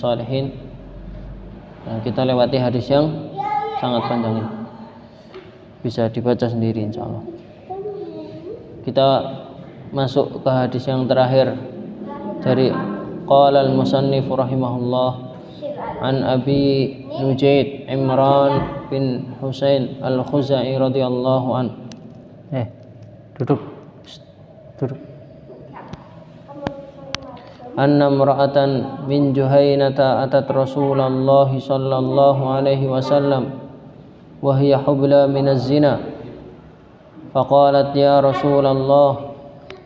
Shalihin. Nah, kita lewati hadis yang sangat panjang ini. Bisa dibaca sendiri insyaallah. Kita masuk ke hadis yang terakhir dari qala al-musannif rahimahullah an Abi Nujaid Imran bin Husain al-Khuzai radhiyallahu an. Duduk. Anna imra'atan min Juhainata atat Rasulullah sallallahu alaihi wasallam wa hiya hubla min az-zina faqalat ya Rasulullah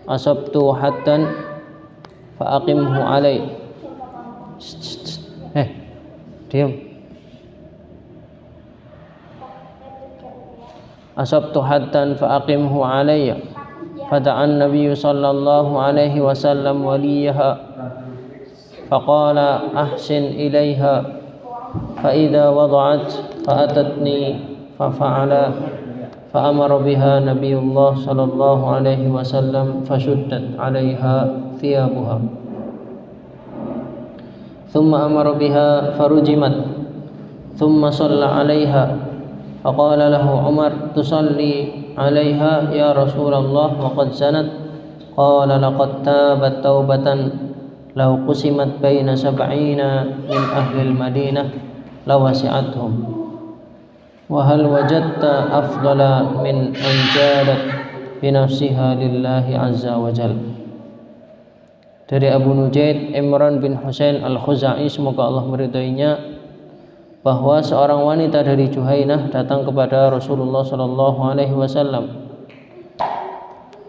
asabtu haddan fa aqimhu alai. Diam. Asabtu haddan fa aqimhu alayya fada'an nabiyyu sallallahu alaihi wasallam waliyaha faqala ahsin ilaiha fa idza wada'at fa atatni fa fa'ala fa amara biha nabiyullah sallallahu alaihi wasallam fashuddat 'alaiha thiyabuha thumma amara biha farujimat thumma shalla 'alaiha faqala lahu Umar tusalli 'alaiha ya Rasulullah wa qad zanat qala laqad tabat taubatan law qusimat baina sab'ina min ahli al-Madinah lawasi'athum wa hal wajadta afdala min an jadat bi nafsiha lillahi azza wa jalla. Dari Abu Nujaid Imran bin Husain al-Khuzai, semoga Allah meridainya, bahwa seorang wanita dari Juhainah datang kepada Rasulullah sallallahu alaihi wasallam.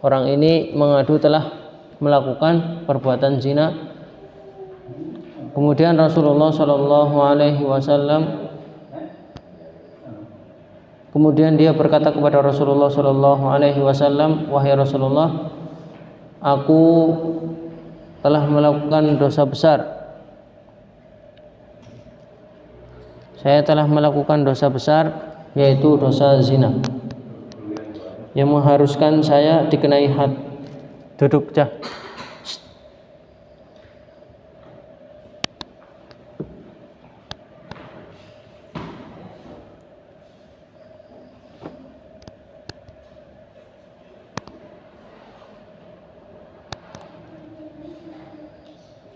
Orang ini mengadu telah melakukan perbuatan zina. Kemudian Rasulullah sallallahu alaihi wasallam dia berkata kepada Rasulullah sallallahu alaihi wasallam, wahai Rasulullah, aku telah melakukan dosa besar. Saya telah melakukan dosa besar, yaitu dosa zina, yang mengharuskan saya dikenai had. Duduk, Cah.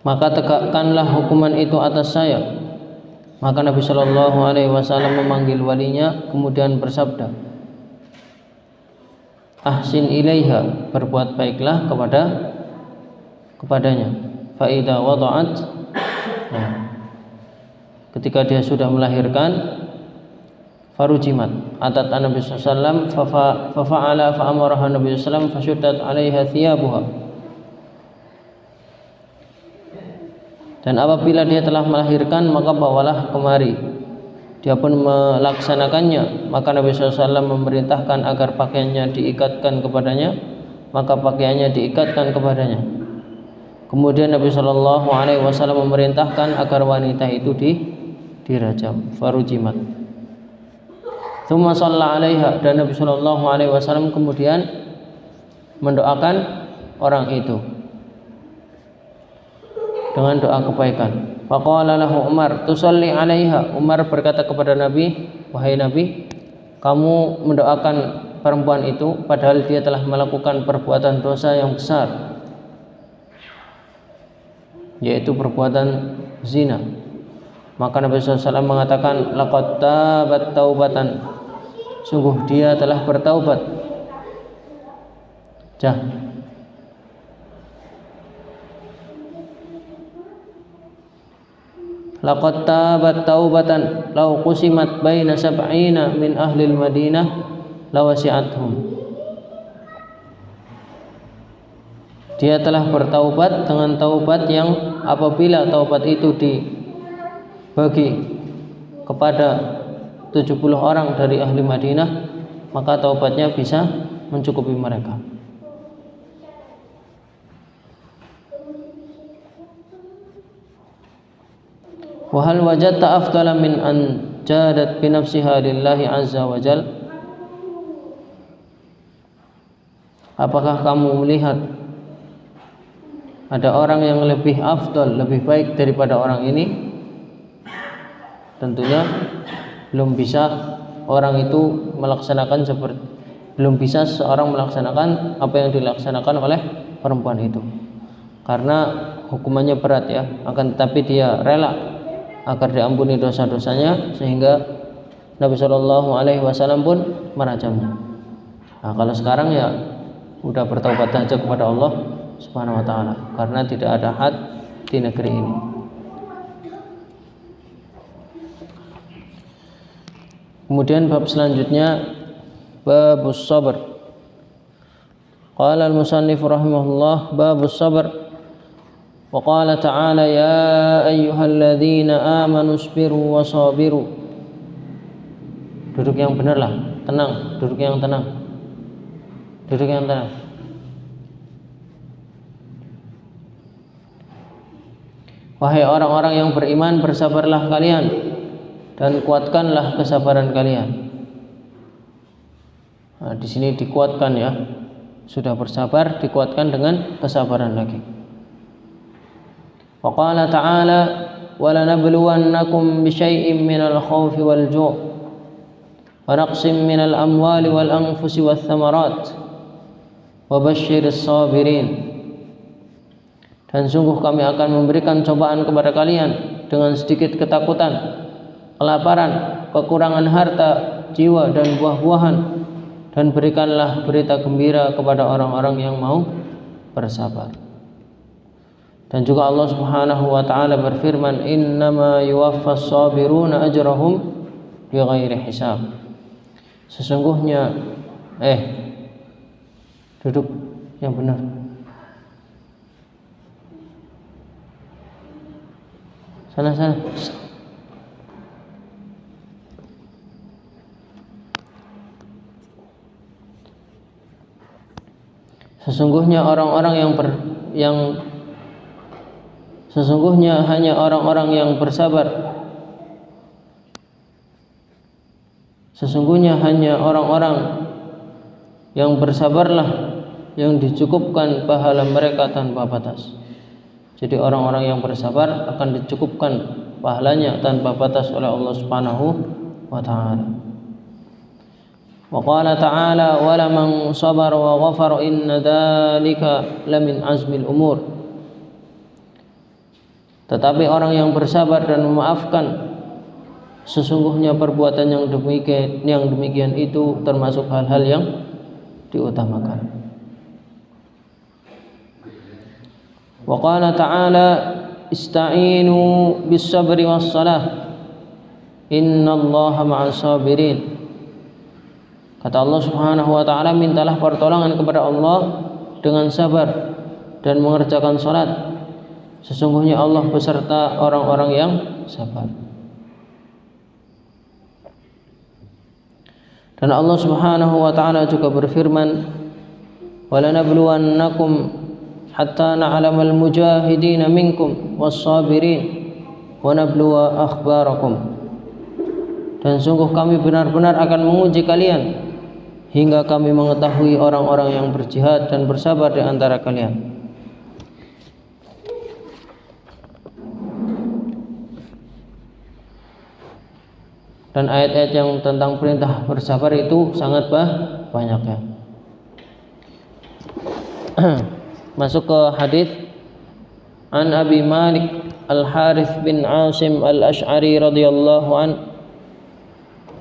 Maka tegakkanlah hukuman itu atas saya. Maka Nabi Shallallahu alaihi wasallam memanggil walinya, kemudian bersabda, ahsin ilaiha, berbuat baiklah kepadanya. Fa idza wada'at, ketika dia sudah melahirkan, farujimat, atat Nabi sallallahu alaihi wasallam fa fa'ala fa amaraha Nabi sallallahu alaihi wasallam fashuddat 'alaiha thiyabuha. Dan apabila dia telah melahirkan, maka bawalah kemari. Dia pun melaksanakannya. Maka Nabi SAW memerintahkan agar pakaiannya diikatkan kepadanya. Maka pakaiannya diikatkan kepadanya. Kemudian Nabi SAW memerintahkan agar wanita itu dirajam. Farujimat. Tsumma shalla 'alaiha, dan Nabi SAW kemudian mendoakan orang itu dengan doa kebaikan. Faqala lahu Umar tusalli 'alaiha. Umar berkata kepada Nabi, wahai Nabi, kamu mendoakan perempuan itu padahal dia telah melakukan perbuatan dosa yang besar, yaitu perbuatan zina. Maka Nabi SAW mengatakan, laqad tabat taubatan, sungguh dia telah bertaubat. Laqad tabat taubatan law qusimat baina sab'ina min ahli al-Madinah lawasi'athum. Dia telah bertaubat dengan taubat yang apabila taubat itu dibagi kepada 70 orang dari ahli Madinah, maka taubatnya bisa mencukupi mereka. Wa hal wajadta afdala min an jadat bi nafsiha lillahi azza wa jal. Apakah kamu melihat ada orang yang lebih afdal, lebih baik daripada orang ini tentunya belum bisa seseorang melaksanakan apa yang dilaksanakan oleh perempuan itu, karena hukumannya berat ya. Akan tetapi dia rela agar diampuni dosa-dosanya, sehingga Nabi Shallallahu Alaihi Wasallam pun merajamnya. Nah, kalau sekarang ya udah bertaubat saja kepada Allah Subhanahu Wa Taala, karena tidak ada had di negeri ini. Kemudian bab selanjutnya babus sabr. Qala al-musannif rahimahullah babus sabr. Wa qala ta'ala ya ayyuhalladzina amanu isbiru wa sabiru. Duduk yang benar lah, tenang, duduk yang tenang. Duduk yang tenang. Wahai orang-orang yang beriman, bersabarlah kalian dan kuatkanlah kesabaran kalian. Nah, di sini dikuatkan ya. Sudah bersabar, dikuatkan dengan kesabaran lagi. Wa qala ta'ala wa lanabluwannakum bisyai'in minal khawfi wal ju' wa naqsim minal amwali wal anfusi wath thamarat wa basyiris sabirin. Dan sungguh kami akan memberikan cobaan kepada kalian dengan sedikit ketakutan, kelaparan, kekurangan harta, jiwa dan buah-buahan, dan berikanlah berita gembira kepada orang-orang yang mau bersabar. Dan juga Allah Subhanahu wa taala berfirman, "Innama yuwaffas sabiruna ajrahum bighairi hisab." Sesungguhnya duduk yang benar. Sana. Sesungguhnya hanya orang-orang yang bersabar. Sesungguhnya hanya orang-orang yang bersabarlah yang dicukupkan pahala mereka tanpa batas. Jadi orang-orang yang bersabar akan dicukupkan pahalanya tanpa batas oleh Allah Subhanahu wa taala. Wa qala ta'ala wa laman sabara wa ghafara inna dzalika lamin azmil umur. Tetapi orang yang bersabar dan memaafkan, sesungguhnya perbuatan yang demikian itu termasuk hal-hal yang diutamakan. Wa qala ta'ala ista'inu bis sabri was salah innallaha ma'as sabirin. Kata Allah Subhanahu wa taala, mintalah pertolongan kepada Allah dengan sabar dan mengerjakan salat. Sesungguhnya Allah beserta orang-orang yang sabar. Dan Allah Subhanahu wa taala juga berfirman, "Walanabluwannakum hatta na'lamal mujahidin minkum was-sabirin wa nabluwa akhbarakum." Dan sungguh kami benar-benar akan menguji kalian hingga kami mengetahui orang-orang yang berjihad dan bersabar di antara kalian. Dan ayat-ayat yang tentang perintah bersabar itu sangat banyak ya. Masuk ke hadis an Abi Malik Al-Harith bin Asim Al-Ash'ari radhiyallahu an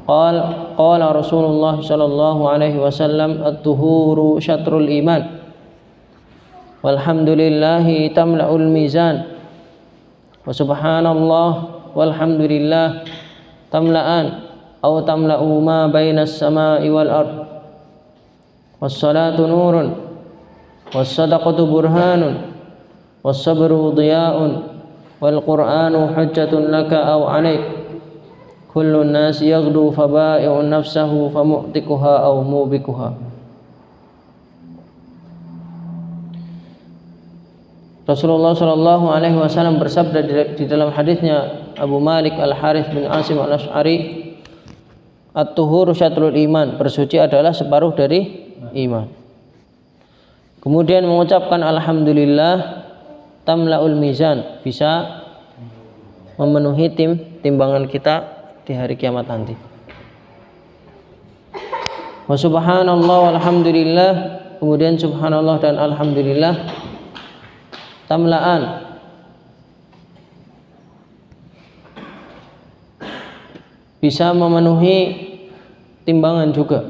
qala Rasulullah sallallahu alaihi wasallam at-tuhuru syatrul iman walhamdulillahi tamla'ul mizan wa subhanallah walhamdulillah tamla'an aw tamla'u ma bainas sama'i wal ard was-salatu nurun was-sadaqatu burhanun was-sabru diya'un wal qur'anu hujjatun laka aw 'alaik kullu an-nas yaghdu faba'i'u nafsahu famu'tikuha aw mubikuha. Rasulullah sallallahu alaihi wasallam bersabda di dalam hadisnya Abu Malik Al-Harith bin Asim Al-Ash'ari, at-tuhuru syatrul iman, bersuci adalah separuh dari iman. Kemudian mengucapkan alhamdulillah tamla'ul mizan, bisa memenuhi timbangan kita di hari kiamat nanti. Wa subhanallah walhamdulillah, kemudian subhanallah dan alhamdulillah tamla'an, bisa memenuhi timbangan juga.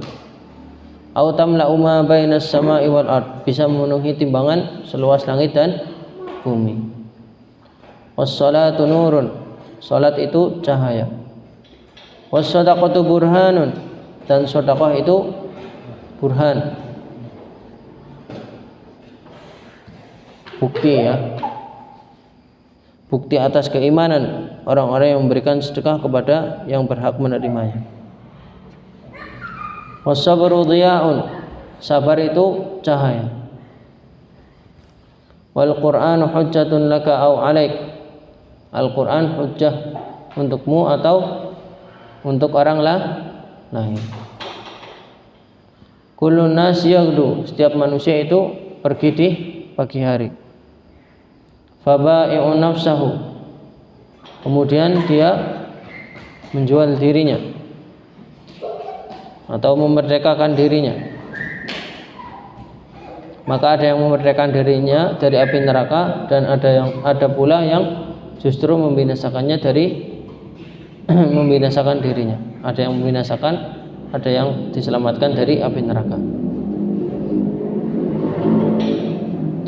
Au tamla'u ma bainas sama'i wal ard, bisa memenuhi timbangan seluas langit dan bumi. Was-salatu nurun, salat itu cahaya. Was-sadaqatu burhanun, dan sedekah itu burhan, bukti ya, bukti atas keimanan orang-orang yang memberikan sedekah kepada yang berhak menerimanya. Was-sabru dhiya'un, sabar itu cahaya. Wal Qur'anu hujjatun laka au 'alaik, Al-Qur'an hujjah untukmu atau untuk orang lain. Kullun nas yaghdu, setiap manusia itu pergi di pagi hari. Faba'i'un nafsahu, kemudian dia menjual dirinya atau memerdekakan dirinya. Maka ada yang memerdekakan dirinya dari api neraka, dan ada pula yang justru membinasakannya dari membinasakan dirinya. Ada yang membinasakan, ada yang diselamatkan dari api neraka.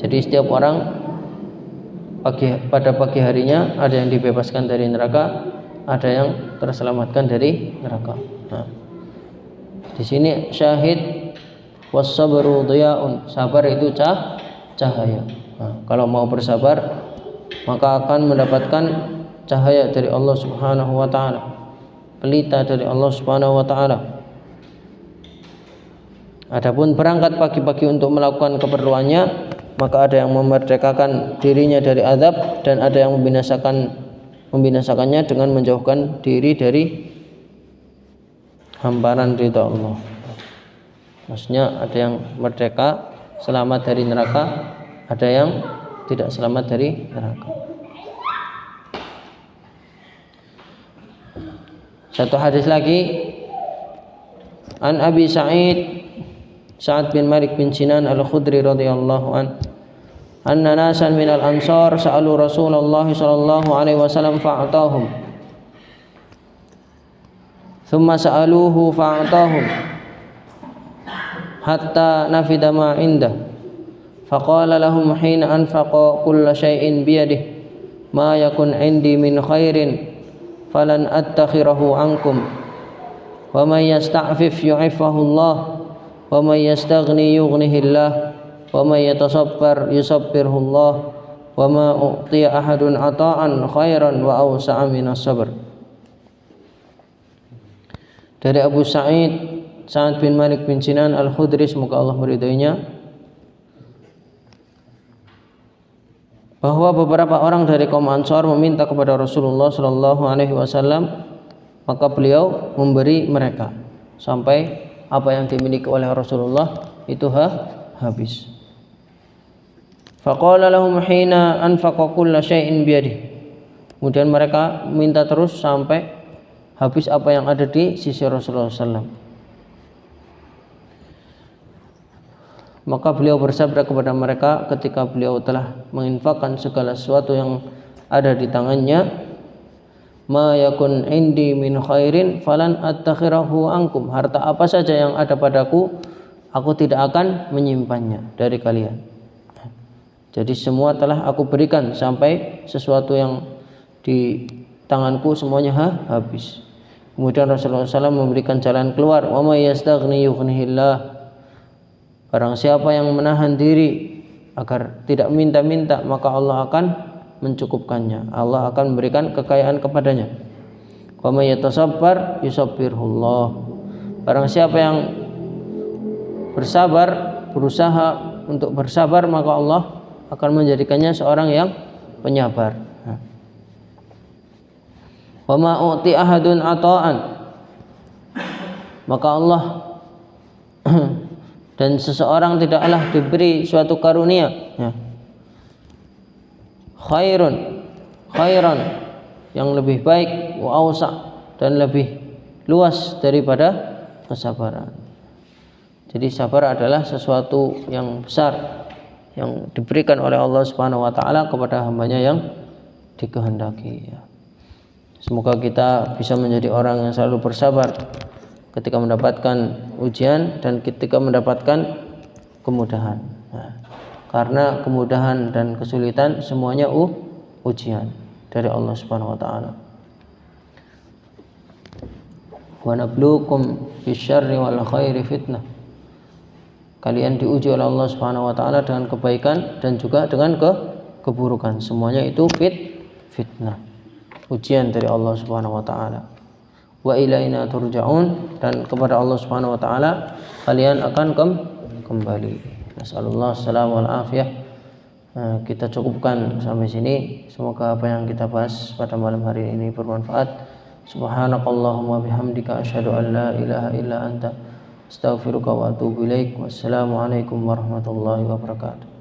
Jadi setiap orang pada pagi harinya ada yang dibebaskan dari neraka, ada yang terselamatkan dari neraka. Nah, di sini syahid was-sabru dhiya'un, sabar itu cahaya. Nah, kalau mau bersabar maka akan mendapatkan cahaya dari Allah Subhanahu wa taala, pelita dari Allah Subhanahu wa taala. Adapun berangkat pagi-pagi untuk melakukan keperluannya, maka ada yang memerdekakan dirinya dari azab, dan ada yang membinasakannya dengan menjauhkan diri dari hamparan ridha Allah. Maksudnya ada yang merdeka selamat dari neraka, ada yang tidak selamat dari neraka. Satu hadis lagi, an Abi Sa'ad bin Malik bin Sinan al-Khudri radhiyallahu an, anna nasan minal ansar sa'alu Rasulullah sallallahu alaihi wasallam fa'atahum, thumma sa'aluhu fa'atahum hatta nafida ma indah, faqala lahum hina anfaqa kulla shay'in biyadihi ma yakun indi min khairin falan attakhirahu ankum, wa man yasta'fif yu'iffahu Allah, wa man yastaghni yughnihi Allah, wa man yatasabbar yusabbirhu Allah, wa ma u'tiya ahadun ata'an khairan wa awsa'a minas sabr. Dari Abu Sa'ad bin Malik bin Sinan al-Khudri, semoga Allah meridhoinya, bahwa beberapa orang dari kaum Ansar meminta kepada Rasulullah sallallahu alaihi wasallam, maka beliau memberi mereka sampai apa yang dimiliki oleh Rasulullah itu habis. Faqala lahum hina anfaqa kulla syai'in biyadihi, kemudian mereka minta terus sampai habis apa yang ada di sisi Rasulullah sallallahu. Maka beliau bersabda kepada mereka ketika beliau telah menginfakkan segala sesuatu yang ada di tangannya, ma yakun indi min khairin falan attakhirahu ankum, harta apa saja yang ada padaku, aku tidak akan menyimpannya dari kalian. Jadi semua telah aku berikan sampai sesuatu yang di tanganku semuanya habis. Kemudian Rasulullah SAW memberikan jalan keluar, wa may yastaghni yughnihillah, barang siapa yang menahan diri agar tidak minta-minta, maka Allah akan mencukupkannya, Allah akan memberikan kekayaan kepadanya. Wa may yatasabbar yusabbirhullah, barang siapa yang bersabar, berusaha untuk bersabar, maka Allah akan menjadikannya seorang yang penyabar. Wa ma u'ti ahadun ata'an, maka Allah dan seseorang tidaklah diberi suatu karunia khairan yang lebih baik, wa awsa', dan lebih luas daripada kesabaran. Jadi sabar adalah sesuatu yang besar yang diberikan oleh Allah Subhanahu wa taala kepada hambanya yang dikehendaki. Semoga kita bisa menjadi orang yang selalu bersabar ketika mendapatkan ujian dan ketika mendapatkan kemudahan. Karena kemudahan dan kesulitan semuanya ujian dari Allah Subhanahu wa taala. Wa nabluukum bisyarri wal khairi fitnah. Kalian diuji oleh Allah Subhanahu wa taala dengan kebaikan dan juga dengan keburukan. Semuanya itu fitnah. Ujian dari Allah Subhanahu wa taala. Wa ilaina turja'un, dan kepada Allah Subhanahu wa taala kalian akan kembali. Nasallallahu assalamu wal afiyah. Kita cukupkan sampai sini. Semoga apa yang kita bahas pada malam hari ini bermanfaat. Subhanakallahumma bihamdika asyhadu an la ilaha illa anta astaghfiruka wa atubu ilaik. Wassalamualaikum warahmatullahi wabarakatuh.